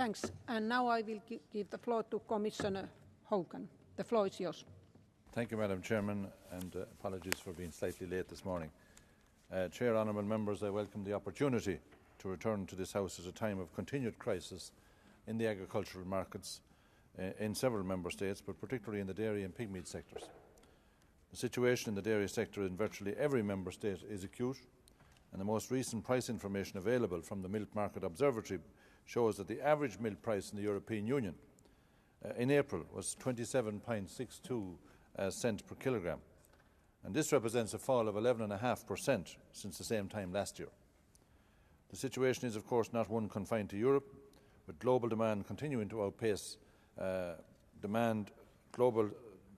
Thanks. And now I will give the floor to Commissioner Hogan. The floor is yours. Thank you, Madam Chairman, and apologies for being slightly late this morning. Chair, honourable members, I welcome the opportunity to return to this House at a time of continued crisis in the agricultural markets in several member states, but particularly in the dairy and pigmeat sectors. The situation in the dairy sector in virtually every member state is acute, and the most recent price information available from the Milk Market Observatory shows that the average milk price in the European Union in April was 27.62 cents per kilogram, and this represents a fall of 11.5% since the same time last year. The situation is, of course, not one confined to Europe, with global demand continuing to outpace global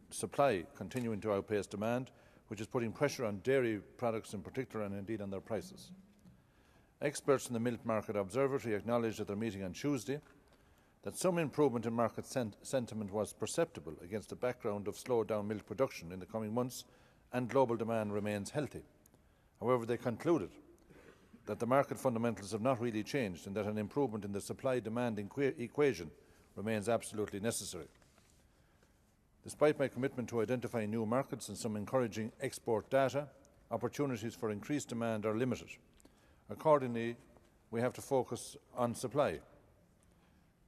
supply continuing to outpace demand, which is putting pressure on dairy products in particular and indeed on their prices. Experts in the Milk Market Observatory acknowledged at their meeting on Tuesday that some improvement in market sentiment was perceptible against the background of slowed down milk production in the coming months and global demand remains healthy. However, they concluded that the market fundamentals have not really changed and that an improvement in the supply-demand equation remains absolutely necessary. Despite my commitment to identifying new markets and some encouraging export data, opportunities for increased demand are limited. Accordingly, we have to focus on supply.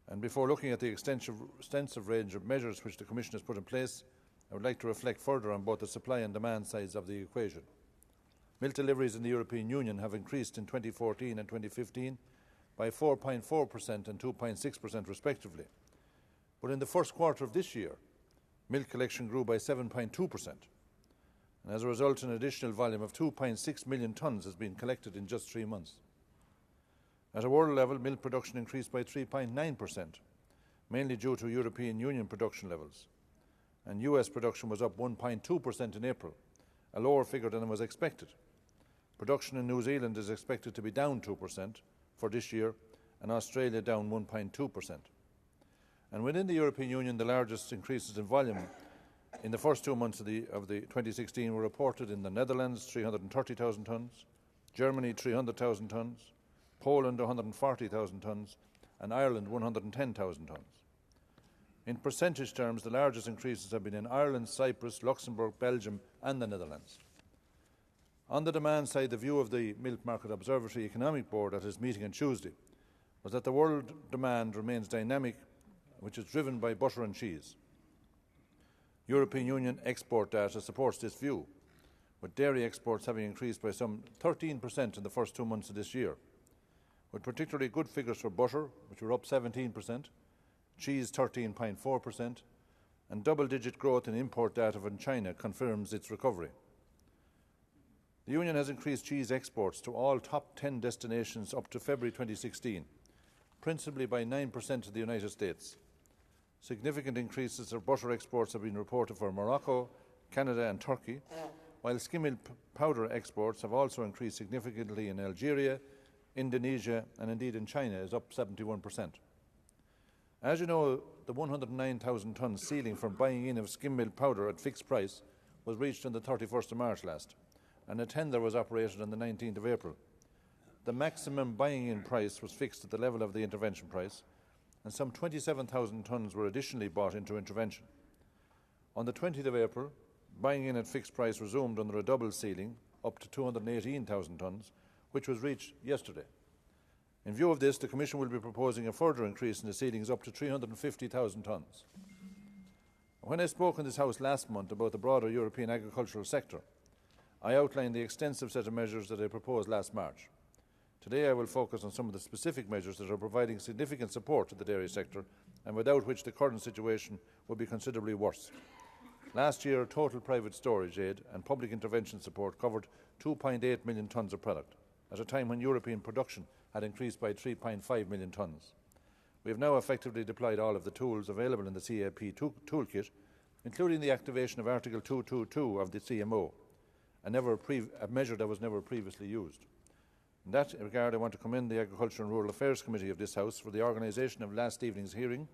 And before looking at the extensive range of measures which the Commission has put in place, I would like to reflect further on both the supply and demand sides of the equation. Milk deliveries in the European Union have increased in 2014 and 2015 by 4.4% and 2.6% respectively. But in the first quarter of this year, milk collection grew by 7.2%. And as a result, an additional volume of 2.6 million tonnes has been collected in just 3 months. At a world level, milk production increased by 3.9%, mainly due to European Union production levels. And US production was up 1.2% in April, a lower figure than was expected. Production in New Zealand is expected to be down 2% for this year, and Australia down 1.2%. And within the European Union, the largest increases in volume in the first 2 months of the 2016 were reported in the Netherlands, 330,000 tonnes, Germany, 300,000 tonnes, Poland, 140,000 tonnes, and Ireland, 110,000 tonnes. In percentage terms, the largest increases have been in Ireland, Cyprus, Luxembourg, Belgium, and the Netherlands. On the demand side, the view of the Milk Market Observatory Economic Board at its meeting on Tuesday was that the world demand remains dynamic, which is driven by butter and cheese. European Union export data supports this view, with dairy exports having increased by some 13% in the first 2 months of this year, with particularly good figures for butter, which were up 17%, cheese 13.4%, and double-digit growth in import data from China confirms its recovery. The Union has increased cheese exports to all top 10 destinations up to February 2016, principally by 9% to the United States. Significant increases of butter exports have been reported for Morocco, Canada and Turkey, while skim milk powder exports have also increased significantly in Algeria, Indonesia and indeed in China is up 71%. As you know, the 109,000 tonne ceiling for buying in of skim milk powder at fixed price was reached on the 31st of March last, and a tender was operated on the 19th of April. The maximum buying in price was fixed at the level of the intervention price, and some 27,000 tonnes were additionally bought into intervention. On the 20th of April, buying in at fixed price resumed under a double ceiling up to 218,000 tonnes, which was reached yesterday. In view of this, the Commission will be proposing a further increase in the ceilings up to 350,000 tonnes. When I spoke in this House last month about the broader European agricultural sector, I outlined the extensive set of measures that I proposed last March. Today I will focus on some of the specific measures that are providing significant support to the dairy sector and without which the current situation would be considerably worse. Last year, total private storage aid and public intervention support covered 2.8 million tonnes of product, at a time when European production had increased by 3.5 million tonnes. We have now effectively deployed all of the tools available in the CAP toolkit, including the activation of Article 222 of the CMO, a measure that was never previously used. In that regard, I want to commend the Agriculture and Rural Affairs Committee of this House for the organisation of last evening's hearing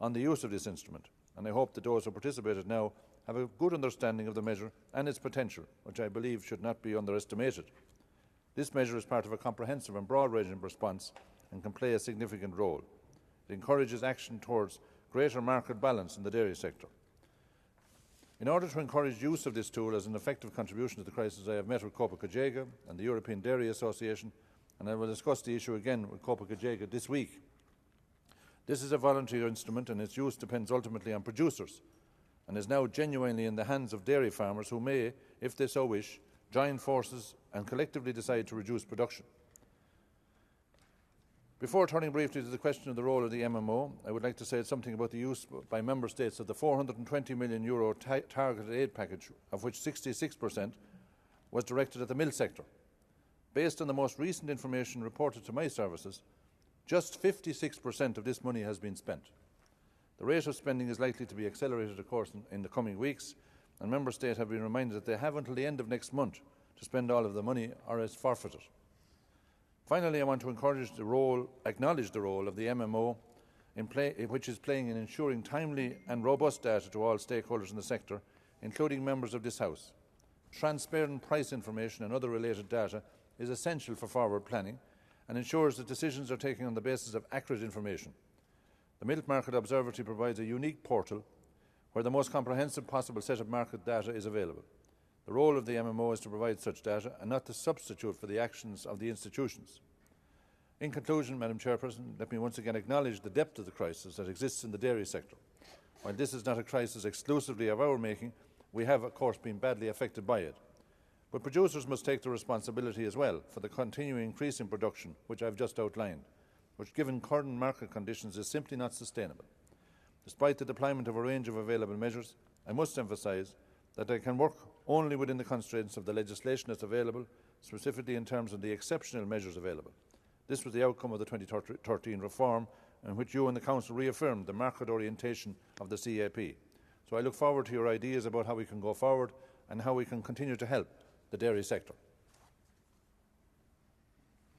on the use of this instrument, and I hope that those who participated now have a good understanding of the measure and its potential, which I believe should not be underestimated. This measure is part of a comprehensive and broad-ranging response and can play a significant role. It encourages action towards greater market balance in the dairy sector. In order to encourage use of this tool as an effective contribution to the crisis, I have met with Copa Cogeca and the European Dairy Association, and I will discuss the issue again with Copa Cogeca this week. This is a voluntary instrument and its use depends ultimately on producers and is now genuinely in the hands of dairy farmers who may, if they so wish, join forces and collectively decide to reduce production. Before turning briefly to the question of the role of the MMO, I would like to say something about the use by Member States of the €420 million targeted aid package, of which 66% was directed at the milk sector. Based on the most recent information reported to my services, just 56% of this money has been spent. The rate of spending is likely to be accelerated, of course, in the coming weeks, and Member States have been reminded that they have until the end of next month to spend all of the money or else forfeit it. Finally, I want to acknowledge the role of the MMO, which is playing in ensuring timely and robust data to all stakeholders in the sector, including members of this House. Transparent price information and other related data is essential for forward planning and ensures that decisions are taken on the basis of accurate information. The Milk Market Observatory provides a unique portal where the most comprehensive possible set of market data is available. The role of the MMO is to provide such data and not to substitute for the actions of the institutions. In conclusion, Madam Chairperson, let me once again acknowledge the depth of the crisis that exists in the dairy sector. While this is not a crisis exclusively of our making, we have, of course, been badly affected by it. But producers must take the responsibility as well for the continuing increase in production, which I have just outlined, which, given current market conditions, is simply not sustainable. Despite the deployment of a range of available measures, I must emphasise that they can work only within the constraints of the legislation that is available, specifically in terms of the exceptional measures available. This was the outcome of the 2013 reform, in which you and the Council reaffirmed the market orientation of the CAP. So I look forward to your ideas about how we can go forward and how we can continue to help the dairy sector.